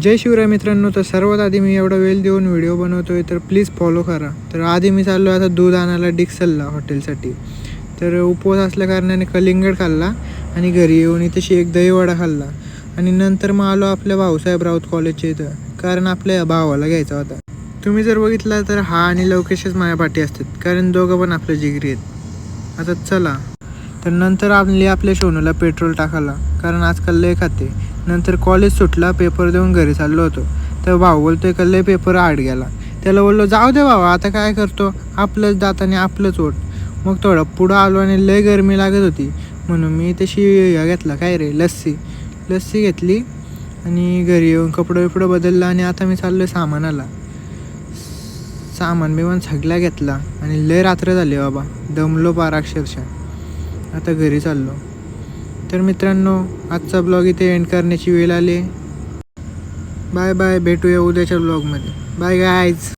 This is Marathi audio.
जय शिवराय मित्रांनो. तर सर्वात आधी मी एवढा वेळ देऊन व्हिडिओ बनवतोय तर प्लीज फॉलो करा. तर आधी मी चाललो आता दूध आणायला डिक्सलला हॉटेलसाठी. तर उपवास असल्या कारणाने कलिंगड खाल्ला आणि घरी येऊन इथेशी एक दहीवडा खाल्ला आणि नंतर मग आलो आपल्या भाऊसाहेब राऊत कॉलेजच्या इथं, कारण आपल्या भावाला घ्यायचा होता. तुम्ही जर बघितला तर हा आणि लवकेशच माझ्या पाठी असतात, कारण दोघं पण आपल्या जिगरी आहेत. आता चला. तर नंतर आणली आपल्या शोनूला पेट्रोल टाकायला, कारण आजकाल लय खाते. नंतर कॉलेज सुटला, पेपर देऊन घरी चाललो होतो. तर भाऊ बोलतोय का लय पेपर आड गेला. त्याला बोललो जाऊ दे भावा, आता काय करतो, आपलंच दाताने आपलंच ओट. मग थोडं पुढं आलो आणि लय गरमी लागत होती, म्हणून मी तशी घेतला काय रे लस्सी घेतली आणि घरी येऊन कपडं बदलला आणि आता मी चाललो सामानाला. सामान बिमान सगळा घेतला आणि लय रात्र झाली बाबा, दमलो पार अक्षरशः. आता घरी चाललो. तर मित्रांनो, आजचा ब्लॉग इथे एंड करण्याची वेळ आली. बाय बाय, भेटूया उद्याच्या ब्लॉगमध्ये. Bye guys.